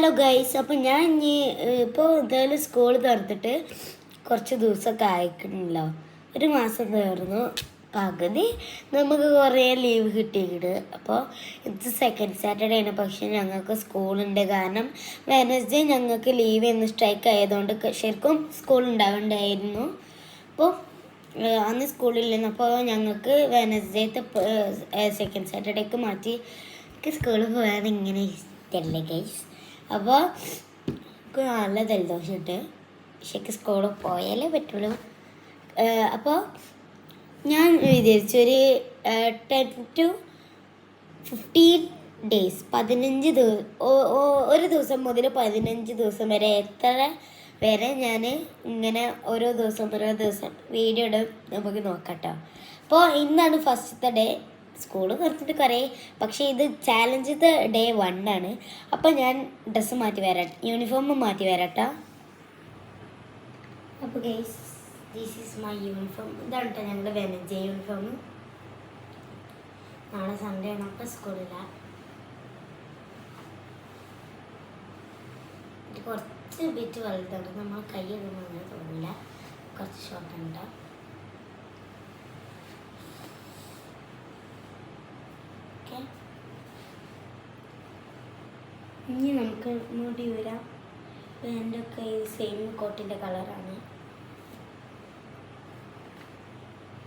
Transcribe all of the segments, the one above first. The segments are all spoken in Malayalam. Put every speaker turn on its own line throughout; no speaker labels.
ഹലോ ഗൈസ്, അപ്പം ഞാൻ ഇനി ഇപ്പോൾ എന്തായാലും സ്കൂൾ തുറന്നിട്ട് കുറച്ച് ദിവസമൊക്കെ അയക്കണമല്ലോ. ഒരു മാസം തീർന്നു, പകുതി നമുക്ക് കുറേ ലീവ് കിട്ടിയിട്ട്. അപ്പോൾ ഇത് സെക്കൻഡ് സാറ്റർഡേ ആണ്, പക്ഷേ ഞങ്ങൾക്ക് സ്കൂളുണ്ട്. കാരണം വെനസ്ഡേ ഞങ്ങൾക്ക് ലീവ് എന്ന് സ്ട്രൈക്ക് ആയതുകൊണ്ട് ശരിക്കും സ്കൂൾ ഉണ്ടാവേണ്ടായിരുന്നു. അപ്പോൾ അന്ന് സ്കൂളില്ലെന്ന്, അപ്പോൾ ഞങ്ങൾക്ക് വെനസ്ഡേത്തെ സെക്കൻഡ് സാറ്റർഡേക്ക് മാറ്റി സ്കൂളിൽ പോകാൻ ഇങ്ങനെ ഇഷ്ടമല്ലേ ഗൈസ്. അപ്പോൾ എനിക്ക് നല്ല ജലദോഷമുണ്ട്, പക്ഷേ സ്കൂളിൽ പോയാലേ പറ്റുള്ളൂ. അപ്പോൾ ഞാൻ വിചാരിച്ചു ഒരു 10 to 15 days, 15 ദിവസം, ഒരു ദിവസം മുതൽ 15 ദിവസം വരെ, എത്ര വരെ ഞാൻ ഇങ്ങനെ ഓരോ ദിവസം വീഡിയോ ഇടും. നമുക്ക് നോക്കാം കേട്ടോ. അപ്പോൾ ഇന്നാണ് ഫസ്റ്റത്തെ ഡേ. സ്കൂള് നിർത്തിയിട്ട് കുറേ, പക്ഷേ ഇത് ചാലഞ്ചത്തെ ഡേ 1 ആണ്. അപ്പോൾ ഞാൻ ഡ്രസ്സ് മാറ്റി വരാം, യൂണിഫോം മാറ്റി വരാം കേട്ടോ. അപ്പോൾ guys, this is my uniform. ഇതാണ് കേട്ടോ ഞങ്ങളുടെ വെനസ്ഡേ യൂണിഫോം. നാളെ സൺഡേ ആണ്, അപ്പോൾ സ്കൂളില്ല. ഇത് കുറച്ച് ബിറ്റ് വലുതാണ്, നമ്മൾ കൈയ്യൊന്നും അങ്ങനെ തോന്നില്ല, കുറച്ച് ഷോർട്ട് ഉണ്ട്. ഇനി നമുക്ക് മുടി വരാം. എൻ്റെ ഒക്കെ സെയിം കോട്ടിൻ്റെ കളറാണ്.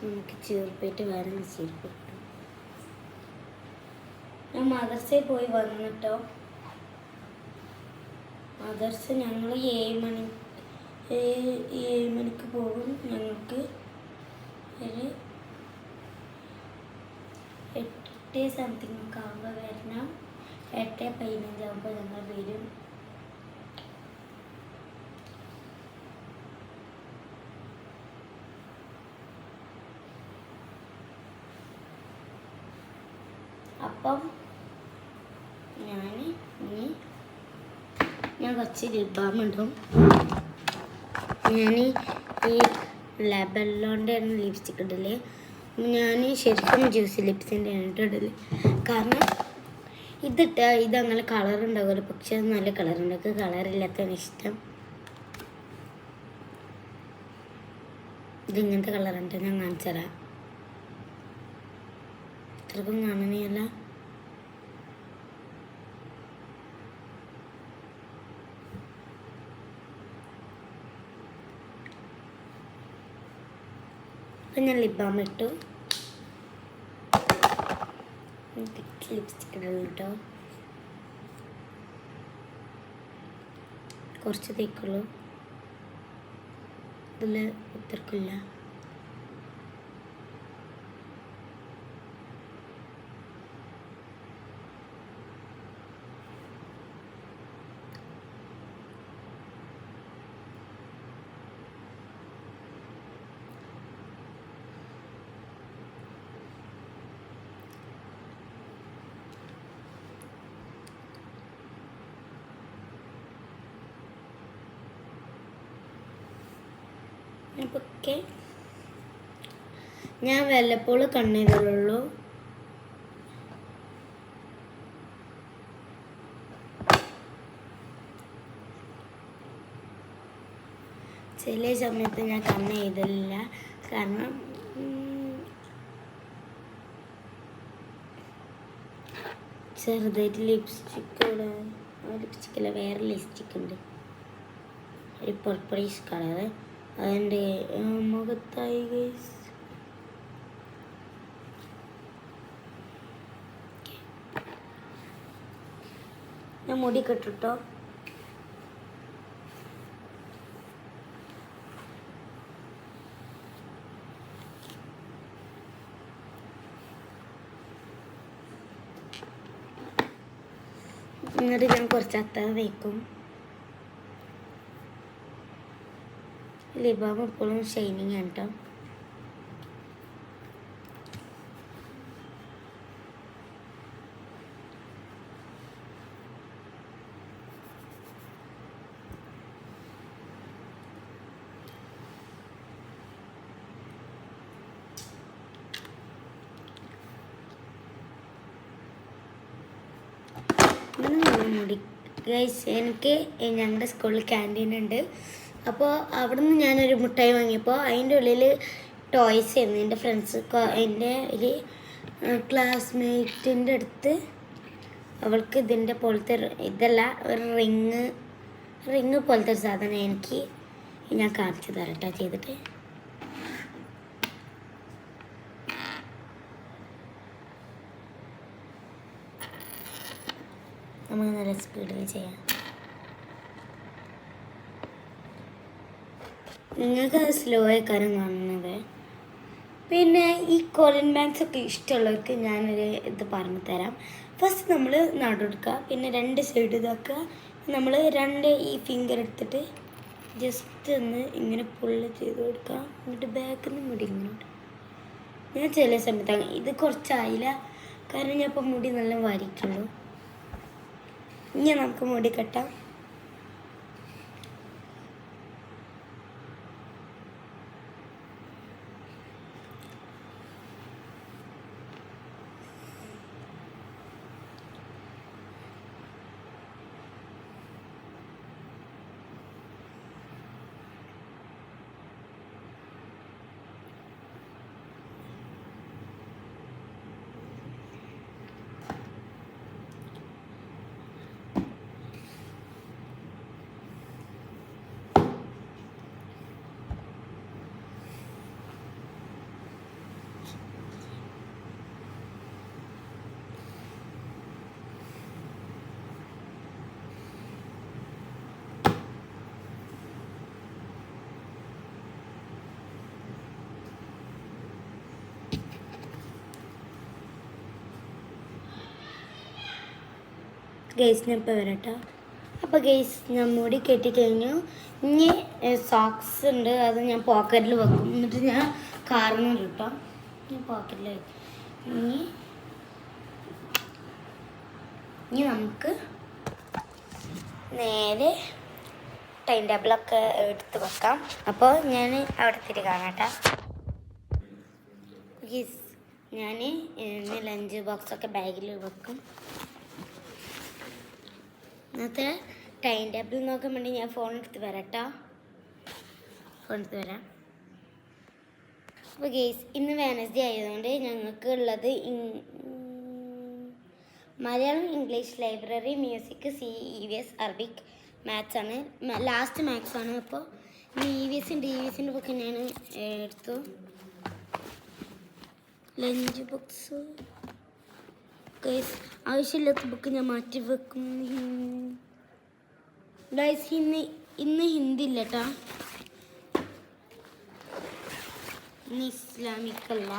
നമുക്ക് ചീർപ്പിട്ട് വേറെ ചീർപ്പിട്ടു. ഞാൻ മദർസയിൽ പോയി വന്നിട്ടോ. മദർസ ഞങ്ങൾ 7 മണിക്ക് പോകും. ഞങ്ങൾക്ക് ഒരു 8 സംതിങ് ഒക്കെ ആകുമ്പോൾ വരണം. 8:15 ആകുമ്പോൾ ഞങ്ങൾ വരും. അപ്പം ഞാൻ കുറച്ച് ലിപ് ബാം ഇടും. ഞാൻ ഈ ലാബെല്ലോൻ്റെ ലിപ്സ്റ്റിക് ഇടല്. ഞാൻ ശരിക്കും ജ്യൂസി ലിപ്സിൻ്റെ ഇടല്. കാരണം ഇതങ്ങനെ കളർ ഉണ്ടാകുമല്ലോ, പക്ഷെ അത് നല്ല കളർ ഉണ്ടാക്കുക. കളറില്ലാത്തതാണ് ഇഷ്ടം. ഇതിങ്ങനത്തെ കളറുണ്ട്, ഞാൻ കാണിച്ചുതരാം. ഇത്രക്കും കാണുന്നില്ല. അപ്പം ഞാൻ ലിപ് ബാം ഇട്ടു. ലിപ്സ്റ്റിക് ഇടണം കേട്ടോ. കുറച്ച് തേക്കുള്ളൂ, ഇതിൽ ഉത്തർക്കില്ല. ഓക്കെ, ഞാൻ വല്ലപ്പോൾ കണ്ണെഴുതുള്ളൂ. ചില സമയത്ത് ഞാൻ കണ്ണെഴുതലില്ല, കാരണം ചെറുതായിട്ട് ലിപ്സ്റ്റിക്കല്ല, വേറെ ലിപ്സ്റ്റിക് ഉണ്ട്, ഒരു പർപ്പിളിഷ് കളറ്. അതിൻ്റെ മുഖത്തായി ഗൈസ്. ഞാൻ മുടി കെട്ടിട്ടോ. എന്നിട്ട് ഞാൻ കുറച്ച് അത്താഴ തേക്കും. ലിപ് ബാം എപ്പോഴും ഷൈനിങ് ആണ് കേട്ടോ. മുടി ഗൈസ് എനിക്ക് ഞങ്ങളുടെ സ്കൂളിൽ ക്യാൻറ്റീൻ ഉണ്ട്. അപ്പോൾ അവിടെ നിന്ന് ഞാനൊരു മുട്ടായി വാങ്ങിയപ്പോൾ അതിൻ്റെ ഉള്ളിൽ ടോയ്സ് ആയിരുന്നു. എൻ്റെ ഫ്രണ്ട്സ് എൻ്റെ ഒരു ക്ലാസ്മേറ്റിൻ്റെ അടുത്ത് അവൾക്ക് ഇതിൻ്റെ പോലത്തെ ഇതല്ല ഒരു റിങ് പോലത്തെ ഒരു സാധനം എനിക്ക് ഞാൻ കാണിച്ചു തരട്ടോ ചെയ്തിട്ട്. നമുക്ക് നല്ല സ്പീഡിൽ ചെയ്യാം. നിങ്ങൾക്ക് സ്ലോ ആയിക്കാരം കാണുന്നത്. പിന്നെ ഈ കോലൻ ബാങ്ക്സ് ഒക്കെ ഇഷ്ടമുള്ളവർക്ക് ഞാനൊരു ഇത് പറഞ്ഞു തരാം. ഫസ്റ്റ് നമ്മൾ നടുവെടുക്കുക, പിന്നെ 2 സൈഡ് ഇതാക്കുക. നമ്മൾ 2 ഈ ഫിംഗർ എടുത്തിട്ട് ജസ്റ്റ് ഒന്ന് ഇങ്ങനെ പുള്ള് ചെയ്ത് കൊടുക്കുക. എന്നിട്ട് ബാക്കിൽ നിന്ന് മുടി ഇങ്ങോട്ട്. ഞാൻ ചില സമയത്താണ് ഇത് കുറച്ചായില്ല, കാരണം ഞാൻ ഇപ്പം മുടി നല്ല വാരിക്കുള്ളൂ. ഇനി നമുക്ക് മുടി കെട്ടാം. ഗൈസ് ഇപ്പോൾ വരട്ടോ. അപ്പോൾ ഗൈസ് ഞാൻ മുടി കെട്ടിക്കഴിഞ്ഞു. ഇനി സോക്സ് ഉണ്ട്, അത് ഞാൻ പോക്കറ്റിൽ വെക്കും. എന്നിട്ട് ഞാൻ കാറിന് കിട്ടാം. ഞാൻ പോക്കറ്റിൽ വെക്കും. ഇനി നമുക്ക് നേരെ ടൈം ടേബിളൊക്കെ എടുത്ത് വെക്കാം. അപ്പോൾ ഞാൻ അവിടെ തിരി കാണാട്ടോ. ഗൈസ് ഞാൻ ലഞ്ച് ബോക്സൊക്കെ ബാഗിൽ വെക്കും. ഇന്നത്തെ ടൈം ടേബിൾ നോക്കാൻ വേണ്ടി ഞാൻ ഫോൺ എടുത്ത് വരാട്ടോ. വരാം. അപ്പോൾ ഗെയ്സ് ഇന്ന് വെനസ്ഡേ ആയതുകൊണ്ട് ഞങ്ങൾക്ക് ഉള്ളത് Malayalam, English, library, music, CEVS, Arabic, maths ആണ്. ലാസ്റ്റ് മാത്സ് ആണ്. അപ്പോൾ EVSൻ്റെ DVSൻ്റെ ബുക്ക് ഞാൻ എടുത്തു. ലഞ്ച് ബുക്സ് ഗൈസ് ആവശ്യമില്ലാത്ത ബുക്ക് ഞാൻ മാറ്റി വെക്കും. ഗൈസ് ഇന്ന് ഹിന്ദി ഇല്ല കേട്ടോ. ഇന്ന് ഇസ്ലാമിക് അല്ല.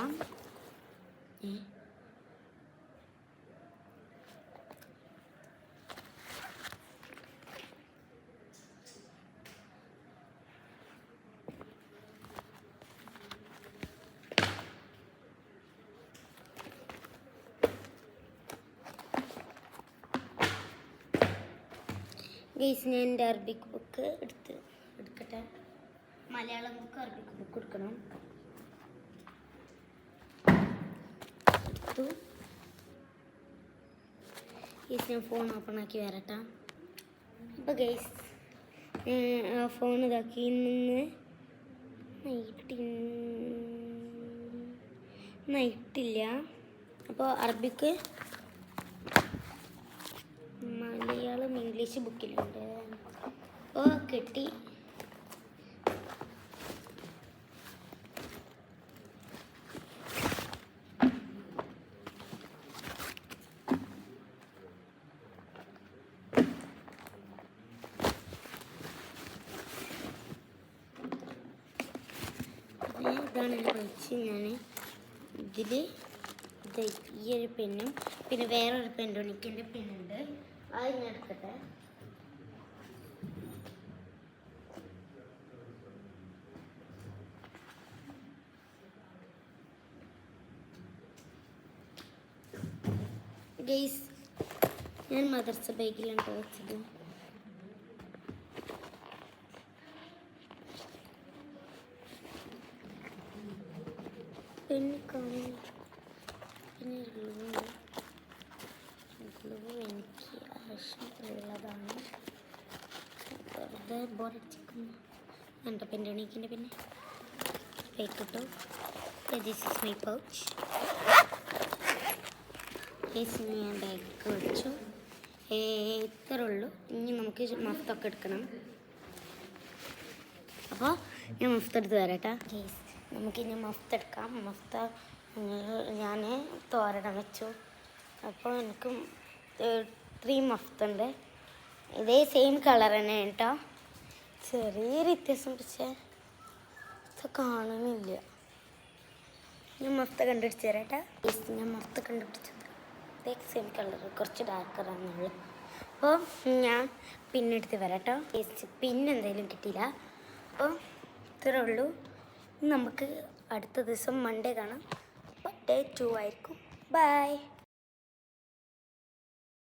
ഗൈസ് ഞാൻ എൻ്റെ അറബിക് ബുക്ക് എടുക്കട്ടെ. മലയാളം ബുക്ക് അറബിക് ബുക്ക് എടുക്കണം. എടുത്തു. ഗൈസ് ഞാൻ ഫോൺ ഓപ്പൺ ആക്കി വരട്ടെ. അപ്പോൾ ഗൈസ് ഫോൺ ഇതാക്കി നൈറ്റില്ല. അപ്പോൾ അറബിക്ക് മലയാളം ഇംഗ്ലീഷ് ബുക്കിലുണ്ട്. അപ്പോൾ കിട്ടി. ഇതാണ് വെച്ച് ഞാൻ ഇതിൽ ഈ ഒരു പെന്നും പിന്നെ വേറൊരു പെൻറ്റോണിക്കിൻ്റെ പെന്നുണ്ട്. അത് ഞാൻ എടുക്കട്ടെ. ഗൈസ് ഞാൻ മദർസ ബൈക്കിലാണ് വെച്ചത്. പിന്നെ ഗ്ലൂ എനിക്ക് ഉള്ളതാണ്. വെറുതെ ബോറടിച്ചിരിക്കുന്നു. എൻ്റെ പെൻഡണിക്കിൻ്റെ പിന്നെ കിട്ടും. This is my pouch. ഞാൻ ബാഗ് വെച്ചു. ഇത്ര ഉള്ളൂ. ഇനി നമുക്ക് മഫ്തൊക്കെ എടുക്കണം. അപ്പോൾ ഞാൻ മഫ്ത എടുത്ത് തരാട്ടാ. നമുക്കിനി മഫ്ത എടുക്കാം. മഫ്ത ഞാൻ തോരണം വെച്ചു. അപ്പോൾ എനിക്ക് 3 മഫ്തുണ്ട്. ഇതേ സെയിം കളർ തന്നെ കേട്ടോ. ചെറിയൊരു വ്യത്യാസം, പക്ഷേ ഇത് കാണുന്നില്ല. ഞാൻ മഫ്ത കണ്ടുപിടിച്ച് തരാട്ടാ. ഞാൻ മഫ്ത കണ്ടുപിടിച്ചത് ഇതേ സെയിം കളർ, കുറച്ച് ഡാർക്കറാണെന്നുള്ളൂ. അപ്പോൾ ഞാൻ പിന്നെടുത്ത് വരാട്ടോ. പിന്നെന്തെങ്കിലും കിട്ടിയില്ല. അപ്പോൾ ഇത്രേ ഉള്ളൂ. നമുക്ക് അടുത്ത ദിവസം മൺഡേ കാണാം. അപ്പോൾ Day 2 ആയിരിക്കും. ബൈ.